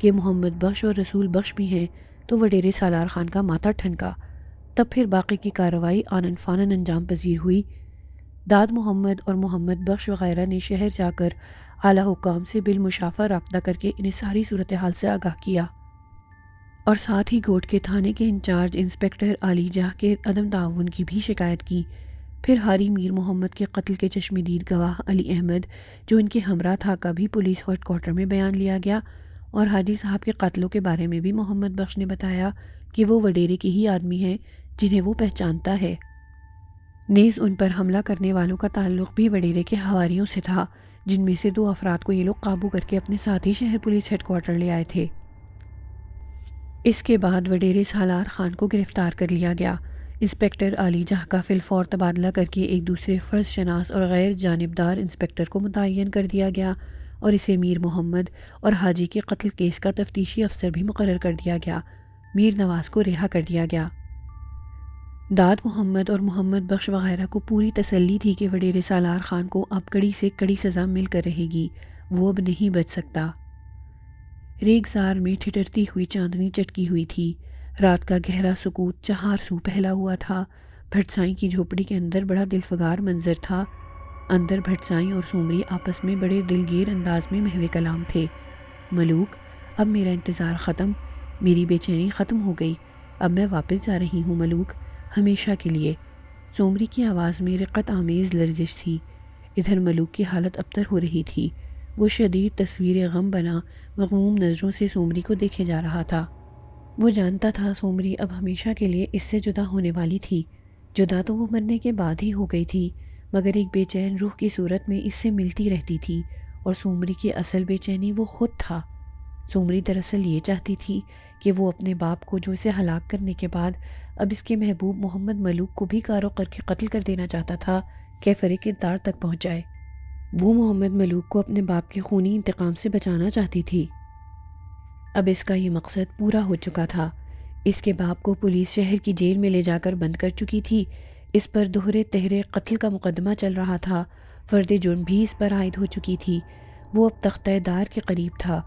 کے محمد بخش اور رسول بخش بھی ہیں، تو وڈیرے سالار خان کا ماتھا ٹھنکا۔ تب پھر باقی کی کارروائی آنن فانن انجام پذیر ہوئی۔ داد محمد اور محمد بخش وغیرہ نے شہر جا کر اعلیٰ حکام سے بالمشافہ رابطہ کر کے انہیں ساری صورتحال سے آگاہ کیا اور ساتھ ہی گوٹ کے تھانے کے انچارج انسپکٹر علی جاہ کے عدم تعاون کی بھی شکایت کی۔ پھر حاری میر محمد کے قتل کے چشمدید گواہ علی احمد جو ان کے ہمراہ تھا کا بھی پولیس ہیڈ کوارٹر میں بیان لیا گیا، اور حاجی صاحب کے قتلوں کے بارے میں بھی محمد بخش نے بتایا کہ وہ وڈیرے کے ہی آدمی ہیں جنہیں وہ پہچانتا ہے۔ نیز ان پر حملہ کرنے والوں کا تعلق بھی وڈیرے کے حواریوں سے تھا، جن میں سے 2 افراد کو یہ لوگ قابو کر کے اپنے ساتھ ہی شہر پولیس ہیڈ کوارٹر لے آئے تھے۔ اس کے بعد وڈیرے سالار خان کو گرفتار کر لیا گیا۔ انسپکٹر علی جاہ کا فی الفور تبادلہ کر کے ایک دوسرے فرض شناس اور غیر جانبدار انسپکٹر کو متعین کر دیا گیا اور اسے میر محمد اور حاجی کے قتل کیس کا تفتیشی افسر بھی مقرر کر دیا گیا۔ میر نواز کو رہا کر دیا گیا۔ داد محمد اور محمد بخش وغیرہ کو پوری تسلی تھی کہ وڈیرے سالار خان کو اب کڑی سے کڑی سزا مل کر رہے گی، وہ اب نہیں بچ سکتا۔ ریگزار میں ٹھٹرتی ہوئی چاندنی چٹکی ہوئی تھی۔ رات کا گہرا سکوت 4 سو پھیلا ہوا تھا۔ بھٹسائی کی جھوپڑی کے اندر بڑا دلفگار منظر تھا۔ اندر بھٹسائی اور سومری آپس میں بڑے دلگیر انداز میں محو کلام تھے۔ ملوک، اب میرا انتظار ختم، میری بے چینی ختم ہو گئی، اب میں واپس جا رہی ہوں ملوک، ہمیشہ کے لیے۔ سومری کی آواز میں رقت آمیز لرزش تھی۔ ادھر ملوک کی حالت ابتر ہو رہی تھی۔ وہ شدید تصویر غم بنا مغموم نظروں سے سومری کو دیکھے جا رہا تھا۔ وہ جانتا تھا سومری اب ہمیشہ کے لیے اس سے جدا ہونے والی تھی۔ جدا تو وہ مرنے کے بعد ہی ہو گئی تھی، مگر ایک بے چین روح کی صورت میں اس سے ملتی رہتی تھی، اور سومری کی اصل بے چینی وہ خود تھا۔ سومری دراصل یہ چاہتی تھی کہ وہ اپنے باپ کو جو اسے ہلاک کرنے کے بعد اب اس کے محبوب محمد ملوک کو بھی کارو کر کے قتل کر دینا چاہتا تھا، کیفر کردار تک پہنچ جائے۔ وہ محمد ملوک کو اپنے باپ کے خونی انتقام سے بچانا چاہتی تھی۔ اب اس کا یہ مقصد پورا ہو چکا تھا۔ اس کے باپ کو پولیس شہر کی جیل میں لے جا کر بند کر چکی تھی۔ اس پر دوہرے تہرے قتل کا مقدمہ چل رہا تھا۔ فرد جرم بھی اس پر عائد ہو چکی تھی۔ وہ اب تختہ دار کے قریب تھا،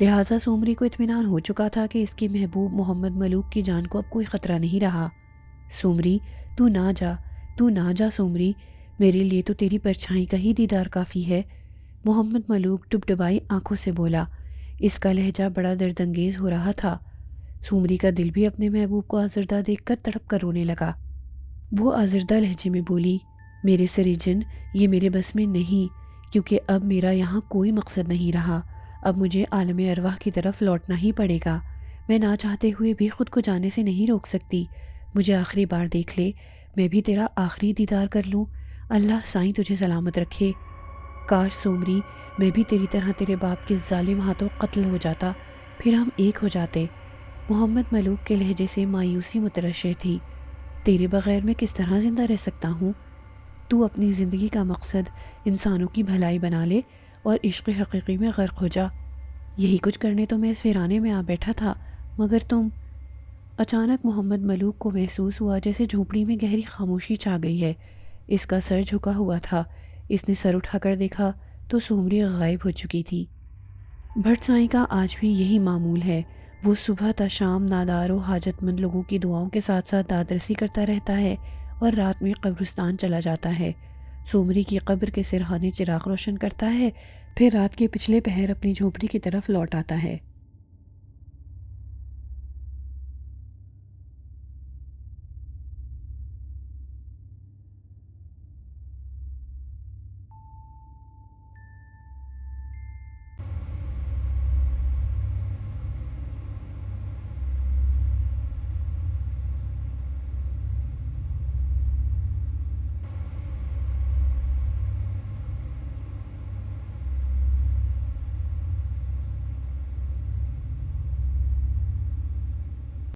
لہٰذا سومری کو اطمینان ہو چکا تھا کہ اس کے محبوب محمد ملوک کی جان کو اب کوئی خطرہ نہیں رہا۔ سومری، تو نہ جا سومری، میرے لیے تو تیری پرچھائی کا ہی دیدار کافی ہے۔ محمد ملوک ڈبڈبائی آنکھوں سے بولا۔ اس کا لہجہ بڑا درد انگیز ہو رہا تھا۔ سومری کا دل بھی اپنے محبوب کو آزردہ دیکھ کر تڑپ کر رونے لگا۔ وہ آزردہ لہجے میں بولی، میرے سریجن، یہ میرے بس میں نہیں، کیونکہ اب میرا یہاں کوئی مقصد نہیں رہا۔ اب مجھے عالم ارواح کی طرف لوٹنا ہی پڑے گا۔ میں نہ چاہتے ہوئے بھی خود کو جانے سے نہیں روک سکتی۔ مجھے آخری بار دیکھ لے، میں بھی تیرا آخری دیدار کر لوں۔ اللہ سائیں تجھے سلامت رکھے۔ کاش سومری، میں بھی تیری طرح تیرے باپ کے ظالم ہاتھوں قتل ہو جاتا، پھر ہم ایک ہو جاتے۔ محمد ملوک کے لہجے سے مایوسی مترشح تھی۔ تیرے بغیر میں کس طرح زندہ رہ سکتا ہوں؟ تو اپنی زندگی کا مقصد انسانوں کی بھلائی بنا لے اور عشق حقیقی میں غرق ہو جا۔ یہی کچھ کرنے تو میں اس ویرانے میں آ بیٹھا تھا، مگر تم… اچانک محمد ملوک کو محسوس ہوا جیسے جھونپڑی میں گہری خاموشی چھا گئی ہے۔ اس کا سر جھکا ہوا تھا۔ اس نے سر اٹھا کر دیکھا تو سومری غائب ہو چکی تھی۔ بھٹسائی کا آج بھی یہی معمول ہے۔ وہ صبح تا شام نادار و حاجت مند لوگوں کی دعاؤں کے ساتھ ساتھ داد رسی کرتا رہتا ہے اور رات میں قبرستان چلا جاتا ہے۔ سومری کی قبر کے سرہانے چراغ روشن کرتا ہے، پھر رات کے پچھلے پہر اپنی جھونپڑی کی طرف لوٹ آتا ہے۔